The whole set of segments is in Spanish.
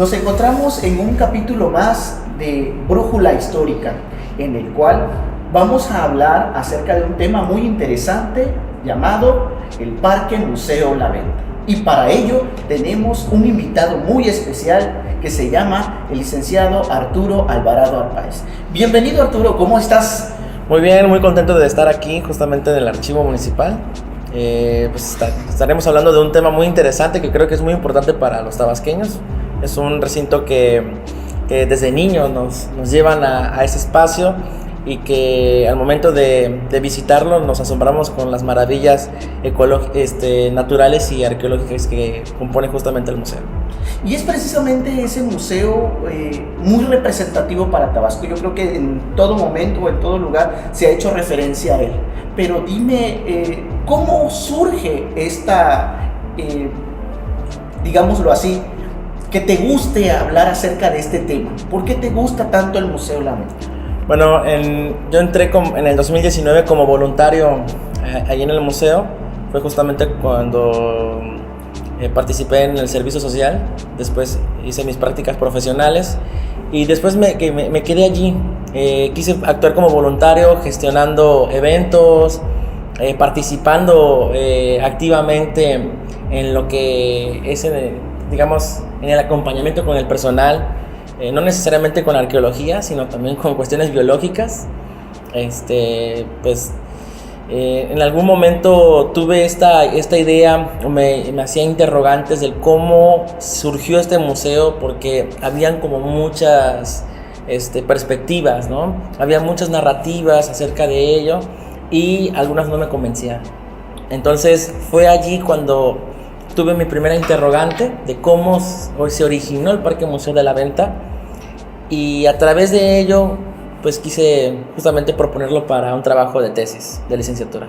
Nos encontramos en un capítulo más de Brújula Histórica, en el cual vamos a hablar acerca de un tema muy interesante llamado el Parque Museo La Venta. Y para ello tenemos un invitado muy especial que se llama el licenciado Arturo Alvarado Arpáez. Bienvenido, Arturo, ¿cómo estás? Muy bien, muy contento de estar aquí justamente en el archivo municipal. Estaremos hablando de un tema muy interesante que creo que es muy importante para los tabasqueños. Es un recinto que desde niños nos llevan a ese espacio y que al momento de visitarlo nos asombramos con las maravillas naturales y arqueológicas que componen justamente el museo. Y es precisamente ese museo muy representativo para Tabasco. Yo creo que en todo momento o en todo lugar se ha hecho referencia a él. Pero dime, ¿cómo surge esta, digámoslo así, que te guste hablar acerca de este tema? ¿Por qué te gusta tanto el Museo La Venta? Bueno, yo entré en el 2019 como voluntario ahí en el museo. Fue justamente cuando participé en el servicio social. Después hice mis prácticas profesionales y después me quedé allí. Quise actuar como voluntario, gestionando eventos, participando activamente en lo que es, digamos, en el acompañamiento con el personal. No necesariamente con arqueología, sino también con cuestiones biológicas. En algún momento tuve esta idea, me hacía interrogantes del cómo surgió este museo, porque habían como muchas perspectivas, ¿no? Había muchas narrativas acerca de ello y algunas no me convencían. Entonces fue allí cuando tuve mi primera interrogante de cómo se originó el Parque Museo de la Venta, y a través de ello pues quise justamente proponerlo para un trabajo de tesis de licenciatura.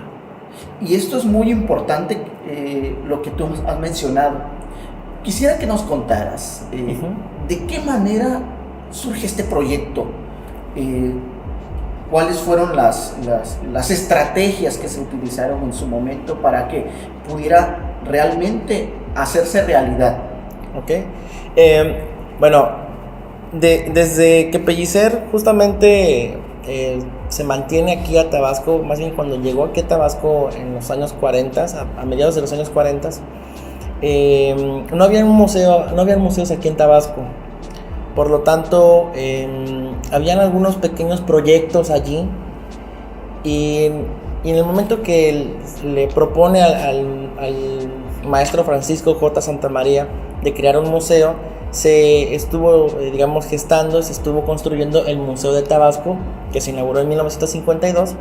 Y esto es muy importante, lo que tú has mencionado. Quisiera que nos contaras de qué manera surge este proyecto, cuáles fueron las estrategias que se utilizaron en su momento para que pudiera realmente hacerse realidad. Ok. Desde que Pellicer justamente se mantiene aquí a Tabasco, más bien cuando llegó aquí a Tabasco en los años 40, a mediados de los años 40, no había museos aquí en Tabasco. Por lo tanto, habían algunos pequeños proyectos allí, y en el momento que le propone al maestro Francisco J. Santamaría de crear un museo, se estuvo, gestando, se estuvo construyendo el Museo de Tabasco, que se inauguró en 1952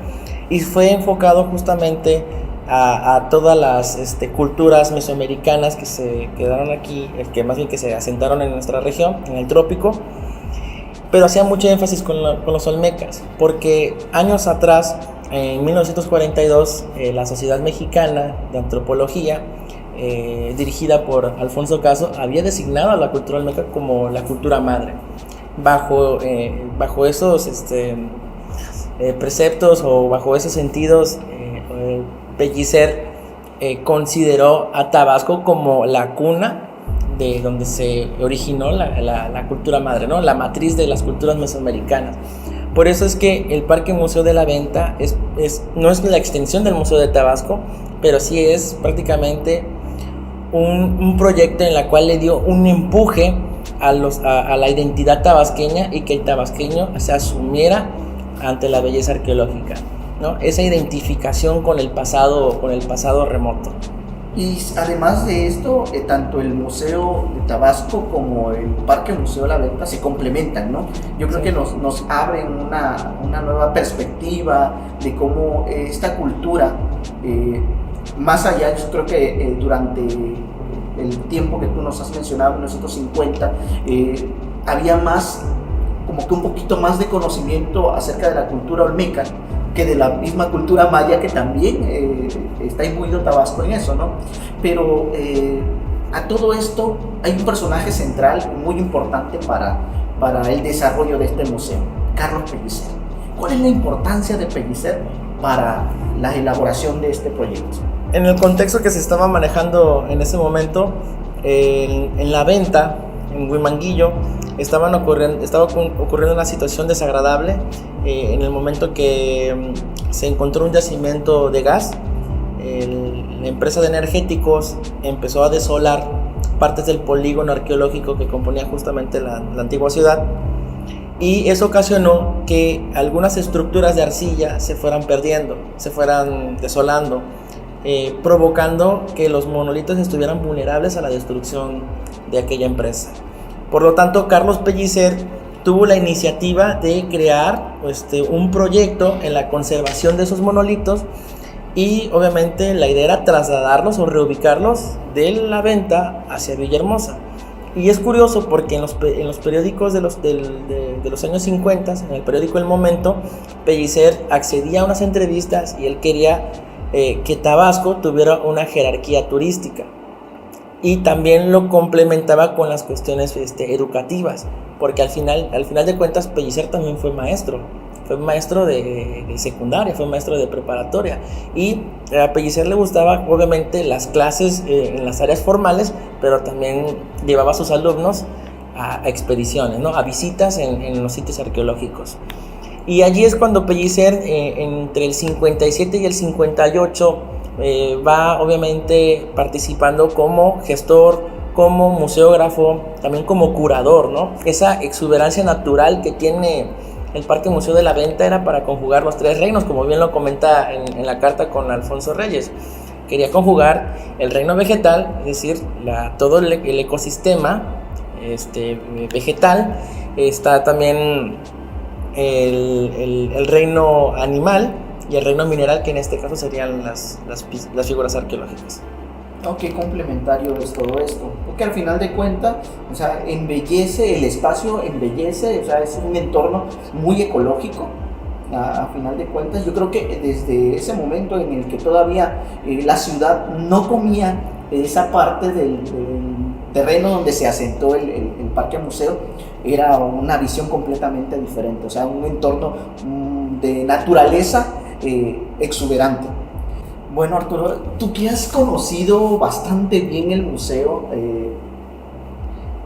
y fue enfocado justamente a todas las culturas mesoamericanas que se quedaron aquí, que se asentaron en nuestra región, en el trópico, pero hacía mucho énfasis con los olmecas, porque años atrás, en 1942, la Sociedad Mexicana de Antropología, dirigida por Alfonso Caso, había designado a la cultura olmeca como la cultura madre. Bajo esos preceptos o bajo esos sentidos, Pellicer consideró a Tabasco como la cuna de donde se originó la cultura madre, ¿no? La matriz de las culturas mesoamericanas. Por eso es que el Parque Museo de la Venta no es la extensión del Museo de Tabasco, pero sí es prácticamente un proyecto en el cual le dio un empuje a la identidad tabasqueña, y que el tabasqueño se asumiera ante la belleza arqueológica, ¿no? Esa identificación con el pasado remoto. Y además de esto, tanto el Museo de Tabasco como el Parque Museo de la Venta se complementan, ¿no? Yo creo que nos abren una nueva perspectiva de cómo esta cultura, más allá, yo creo que durante el tiempo que tú nos has mencionado, 1950, había más, como que un poquito más de conocimiento acerca de la cultura olmeca que de la misma cultura maya, que también está imbuido Tabasco en eso, ¿no? Pero a todo esto hay un personaje central muy importante para el desarrollo de este museo, Carlos Pellicer. ¿Cuál es la importancia de Pellicer para la elaboración de este proyecto? En el contexto que se estaba manejando en ese momento, en la venta en Huimanguillo, estaba ocurriendo una situación desagradable en el momento que se encontró un yacimiento de gas. La empresa de energéticos empezó a desolar partes del polígono arqueológico que componía justamente la antigua ciudad, y eso ocasionó que algunas estructuras de arcilla se fueran perdiendo, se fueran desolando, provocando que los monolitos estuvieran vulnerables a la destrucción de aquella empresa. Por lo tanto, Carlos Pellicer tuvo la iniciativa de crear un proyecto en la conservación de esos monolitos, y obviamente la idea era trasladarlos o reubicarlos de La Venta hacia Villahermosa. Y es curioso porque en los periódicos de los años 50, en el periódico El Momento, Pellicer accedía a unas entrevistas y él quería que Tabasco tuviera una jerarquía turística, y también lo complementaba con las cuestiones educativas, porque al final de cuentas Pellicer también fue maestro de secundaria, fue maestro de preparatoria, y a Pellicer le gustaba obviamente las clases en las áreas formales, pero también llevaba a sus alumnos a expediciones, ¿no? A visitas en los sitios arqueológicos. Y allí es cuando Pellicer, entre el 57 y el 58, va obviamente participando como gestor, como museógrafo, también como curador, ¿no? Esa exuberancia natural que tiene el Parque Museo de la Venta era para conjugar los tres reinos, como bien lo comenta en la carta con Alfonso Reyes. Quería conjugar el reino vegetal, es decir, todo el ecosistema vegetal. Está también el reino animal y el reino mineral, que en este caso serían las figuras arqueológicas. Oh, qué complementario es todo esto, porque al final de cuentas, o sea, embellece el espacio, o sea, es un entorno muy ecológico. A final de cuentas, yo creo que desde ese momento en el que todavía la ciudad no comía esa parte del terreno donde se asentó el parque museo, era una visión completamente diferente, o sea, un entorno de naturaleza exuberante. Bueno, Arturo, tú que has conocido bastante bien el museo,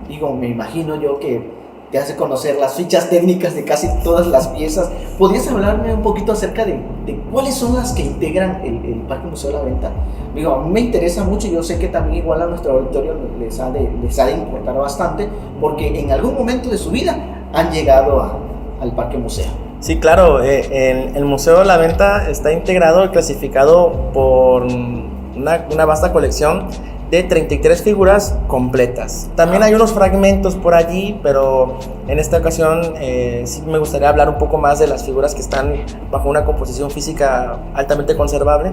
me imagino yo que te hace conocer las fichas técnicas de casi todas las piezas. ¿Podrías hablarme un poquito acerca de cuáles son las que integran el Parque Museo de la Venta? A mí me interesa mucho, y yo sé que también igual a nuestro auditorio les ha de importar bastante, porque en algún momento de su vida han llegado al Parque Museo. Sí, claro, el Museo de la Venta está integrado y clasificado por una vasta colección de 33 figuras completas. También hay unos fragmentos por allí, pero en esta ocasión sí me gustaría hablar un poco más de las figuras que están bajo una composición física altamente conservable.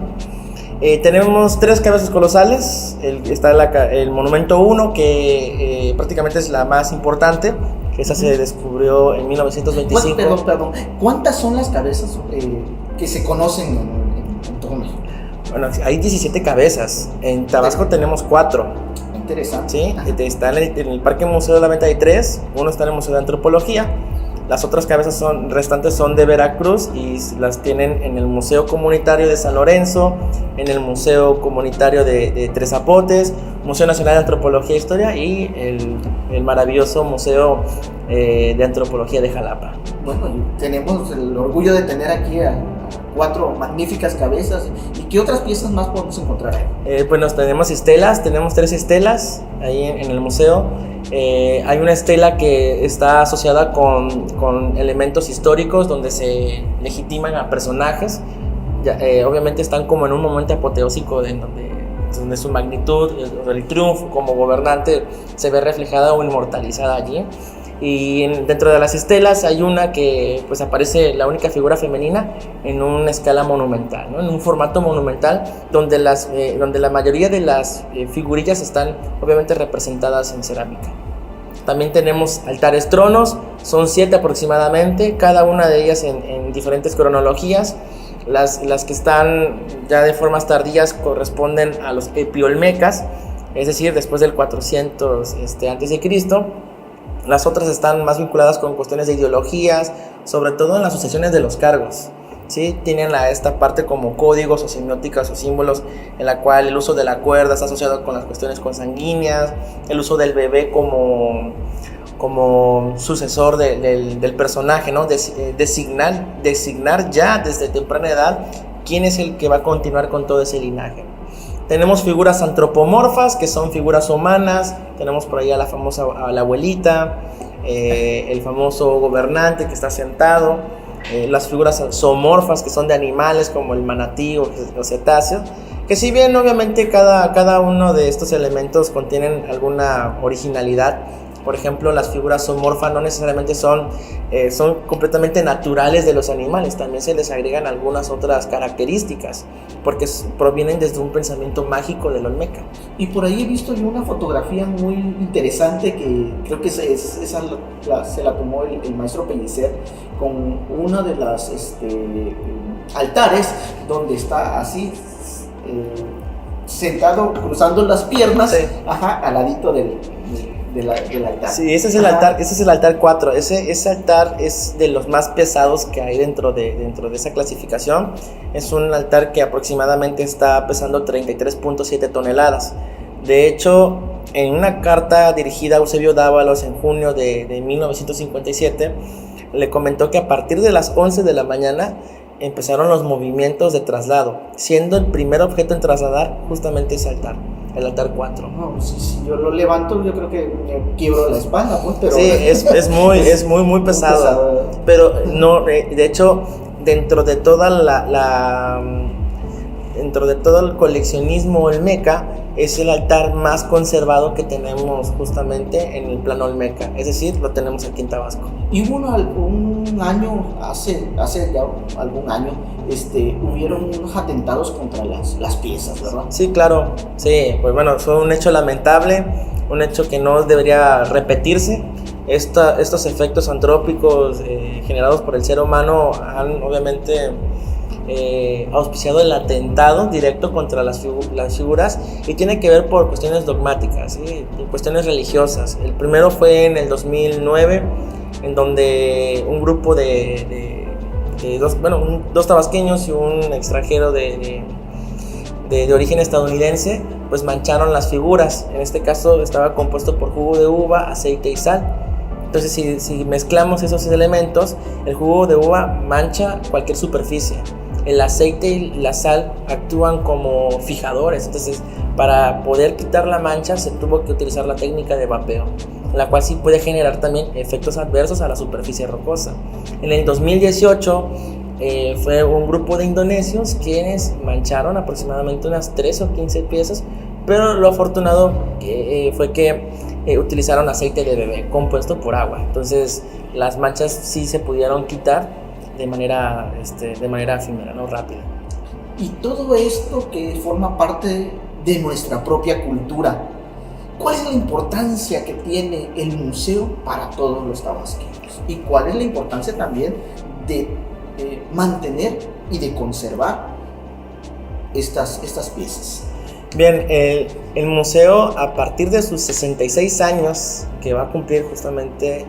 Tenemos 3 cabezas colosales. Está el Monumento 1, que prácticamente es la más importante. Esa se descubrió en 1925. Perdón. ¿Cuántas son las cabezas que se conocen en todo México? Bueno, hay 17 cabezas. En Tabasco tenemos 4. Interesante. Sí, está en el Parque Museo de la Venta hay 3. Uno está en el Museo de Antropología. Las otras cabezas restantes son de Veracruz y las tienen en el Museo Comunitario de San Lorenzo, en el Museo Comunitario de Tres Zapotes, Museo Nacional de Antropología e Historia y el maravilloso Museo de Antropología de Jalapa. Bueno, tenemos el orgullo de tener aquí a 4 magníficas cabezas. ¿Y qué otras piezas más podemos encontrar ahí? Pues tenemos estelas, tenemos 3 estelas ahí en el museo. Hay una estela que está asociada con elementos históricos donde se legitiman a personajes. Obviamente están como en un momento apoteósico donde su magnitud, el triunfo como gobernante se ve reflejada o inmortalizada allí. Y dentro de las estelas hay una que pues aparece la única figura femenina en una escala monumental, ¿no? En un formato monumental donde la mayoría de las figurillas están obviamente representadas en cerámica. También tenemos altares tronos, son 7 aproximadamente, cada una de ellas en diferentes cronologías. Las que están ya de formas tardías corresponden a los epiolmecas, es decir, después del 400 a.C. Las otras están más vinculadas con cuestiones de ideologías, sobre todo en las sucesiones de los cargos. ¿sí? Tienen esta parte como códigos o semióticas o símbolos, en la cual el uso de la cuerda está asociado con las cuestiones consanguíneas, el uso del bebé como sucesor del personaje, ¿no? Designar ya desde temprana edad quién es el que va a continuar con todo ese linaje. Tenemos figuras antropomorfas, que son figuras humanas. Tenemos por ahí a la abuelita, el famoso gobernante que está sentado, las figuras zoomorfas, que son de animales como el manatí o los cetáceos, que si bien obviamente cada uno de estos elementos contienen alguna originalidad. Por ejemplo, las figuras zoomorfas no necesariamente son completamente naturales de los animales, también se les agregan algunas otras características, porque provienen desde un pensamiento mágico del Olmeca. Y por ahí he visto yo una fotografía muy interesante que creo que esa se la tomó el maestro Pellicer, con uno de los altares donde está así sentado, cruzando las piernas, sí. Al ladito del altar. Sí, ese es el altar, ese es el altar 4. Ese altar es de los más pesados que hay dentro de esa clasificación. Es un altar que aproximadamente está pesando 33.7 toneladas. De hecho, en una carta dirigida a Eusebio Dávalos en junio de 1957, le comentó que a partir de las 11 de la mañana empezaron los movimientos de traslado, siendo el primer objeto en trasladar justamente ese altar. El altar 4. No, si yo lo levanto, yo creo que me quiebro la espalda, pues, pero... Sí, es muy pesado. Pero no, de hecho, dentro de todo el coleccionismo olmeca, es el altar más conservado que tenemos justamente en el plano olmeca. Es decir, lo tenemos aquí en Tabasco. Y hubo un año, hace ya algún año, hubieron unos atentados contra las piezas, ¿verdad? Sí, claro. Sí, pues bueno, fue un hecho lamentable, un hecho que no debería repetirse. Estos efectos antrópicos generados por el ser humano han obviamente auspiciado el atentado directo contra las figuras, y tiene que ver por cuestiones dogmáticas, ¿sí? Cuestiones religiosas. El primero fue en el 2009, en donde un grupo de dos tabasqueños y un extranjero de origen estadounidense pues mancharon las figuras. En este caso estaba compuesto por jugo de uva, aceite y sal. Entonces si mezclamos esos elementos, el jugo de uva mancha cualquier superficie, el aceite y la sal actúan como fijadores. Entonces, para poder quitar la mancha se tuvo que utilizar la técnica de vapeo, la cual sí puede generar también efectos adversos a la superficie rocosa. En el 2018 fue un grupo de indonesios quienes mancharon aproximadamente unas 13 o 15 piezas, pero lo afortunado fue que utilizaron aceite de bebé compuesto por agua. Entonces las manchas sí se pudieron quitar de manera efímera, ¿no? Rápida. Y todo esto que forma parte de nuestra propia cultura, ¿cuál es la importancia que tiene el museo para todos los tabasqueños? ¿Y cuál es la importancia también de mantener y de conservar estas piezas? Bien, el museo, a partir de sus 66 años que va a cumplir justamente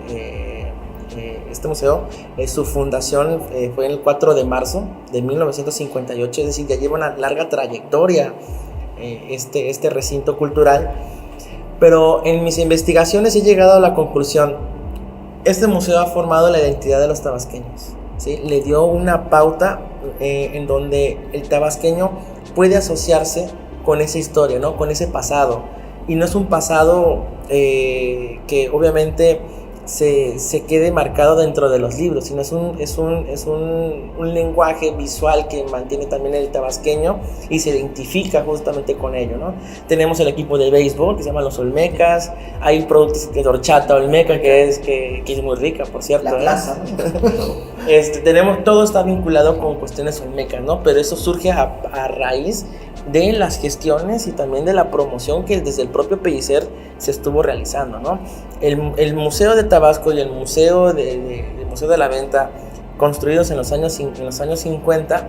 este museo, su fundación fue el 4 de marzo de 1958, es decir, ya lleva una larga trayectoria este recinto cultural. Pero en mis investigaciones he llegado a la conclusión: este museo ha formado la identidad de los tabasqueños, ¿sí? Le dio una pauta en donde el tabasqueño puede asociarse con esa historia, ¿no? Con ese pasado. Y no es un pasado que obviamente se quede marcado dentro de los libros, sino es un lenguaje visual que mantiene también el tabasqueño y se identifica justamente con ello, ¿no? Tenemos el equipo de béisbol que se llama los Olmecas, hay productos de horchata olmeca que es muy rica, por cierto. La plaza, ¿no? Todo está vinculado con cuestiones olmecas, ¿no? Pero eso surge a raíz de las gestiones y también de la promoción que desde el propio Pellicer se estuvo realizando, ¿no? El Museo de Tabasco y el Museo de la Venta, construidos en los años 50,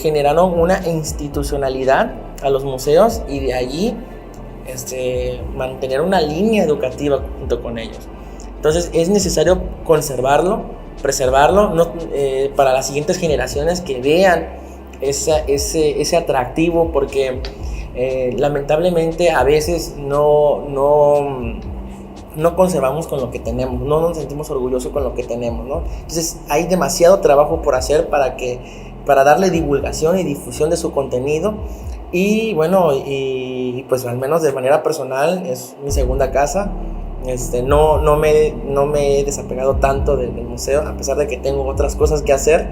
generaron una institucionalidad a los museos, y de allí mantener una línea educativa junto con ellos. Entonces es necesario conservarlo, preservarlo, no, para las siguientes generaciones que vean ese atractivo, porque lamentablemente a veces no conservamos con lo que tenemos, no nos sentimos orgullosos con lo que tenemos, ¿no? Entonces hay demasiado trabajo por hacer para darle divulgación y difusión de su contenido. Y bueno, y pues al menos de manera personal es mi segunda casa. No me he desapegado tanto del museo, a pesar de que tengo otras cosas que hacer.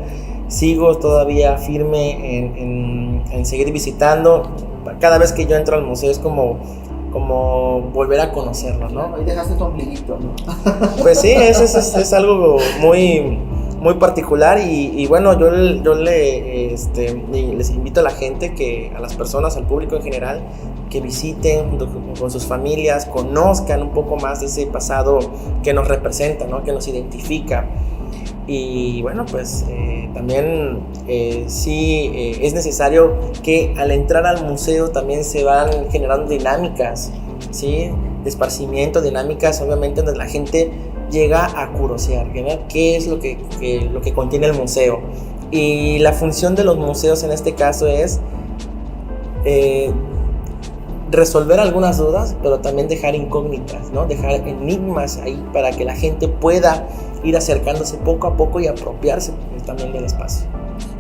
Sigo todavía firme en seguir visitando. Cada vez que yo entro al museo es como volver a conocerlo, ¿no? Ahí dejaste tu ombliguito, ¿no? Pues sí, es algo muy particular y bueno, yo les invito a la gente, a las personas, al público en general, que visiten con sus familias, conozcan un poco más de ese pasado que nos representa, ¿no? Que nos identifica. Y bueno, pues también sí es necesario que al entrar al museo también se van generando dinámicas, ¿sí? De esparcimiento, dinámicas obviamente donde la gente llega a curiosear, ¿verdad? ¿Qué es lo que contiene el museo? Y la función de los museos en este caso es resolver algunas dudas, pero también dejar incógnitas, ¿no? Dejar enigmas ahí para que la gente pueda ir acercándose poco a poco y apropiarse también del espacio.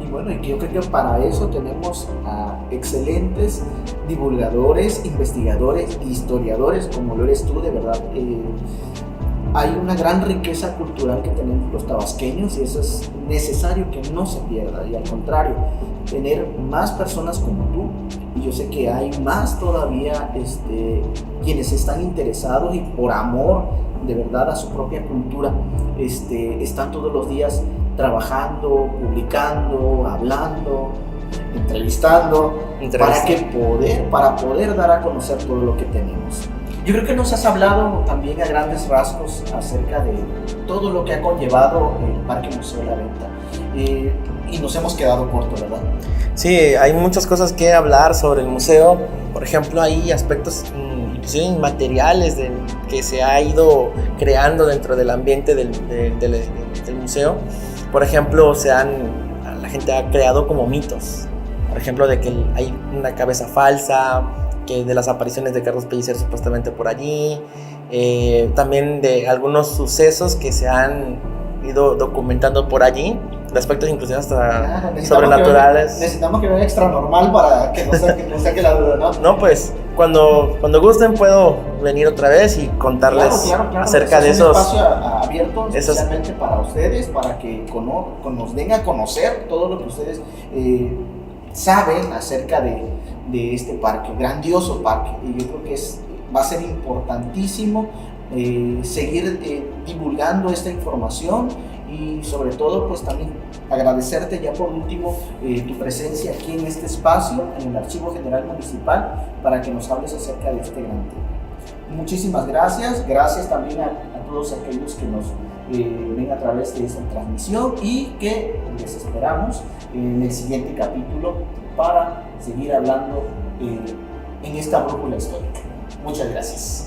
Y bueno, yo creo que para eso tenemos a excelentes divulgadores, investigadores, historiadores, como lo eres tú, de verdad. Hay una gran riqueza cultural que tenemos los tabasqueños y eso es necesario que no se pierda, y al contrario, tener más personas como tú, y yo sé que hay más todavía quienes están interesados y por amor de verdad a su propia cultura están todos los días trabajando, publicando, hablando, entrevistando. Para poder dar a conocer todo lo que tenemos. Yo creo que nos has hablado también a grandes rasgos acerca de todo lo que ha conllevado el Parque Museo de la Venta, y nos hemos quedado cortos, ¿verdad? Sí, hay muchas cosas que hablar sobre el museo. Por ejemplo, hay aspectos inmateriales que se ha ido creando dentro del ambiente del museo. Por ejemplo, la gente ha creado como mitos. Por ejemplo, de que hay una cabeza falsa, que de las apariciones de Carlos Pellicer supuestamente por allí, también de algunos sucesos que se han ido documentando por allí, de aspectos inclusive hasta sobrenaturales. Necesitamos que vea Extra Normal para que no saque la duda, ¿no? No, pues cuando gusten puedo venir otra vez y contarles claro. acerca de esos. Es un espacio abierto especialmente para ustedes, para que nos den a conocer todo lo que ustedes saben acerca de este parque, grandioso parque. Y yo creo que va a ser importantísimo seguir divulgando esta información, y sobre todo pues también agradecerte ya por último tu presencia aquí en este espacio, en el Archivo General Municipal, para que nos hables acerca de este gran tema. Muchísimas gracias también a todos aquellos que nos ven a través de esta transmisión, y que les esperamos en el siguiente capítulo para seguir hablando en esta brújula histórica. Muchas gracias.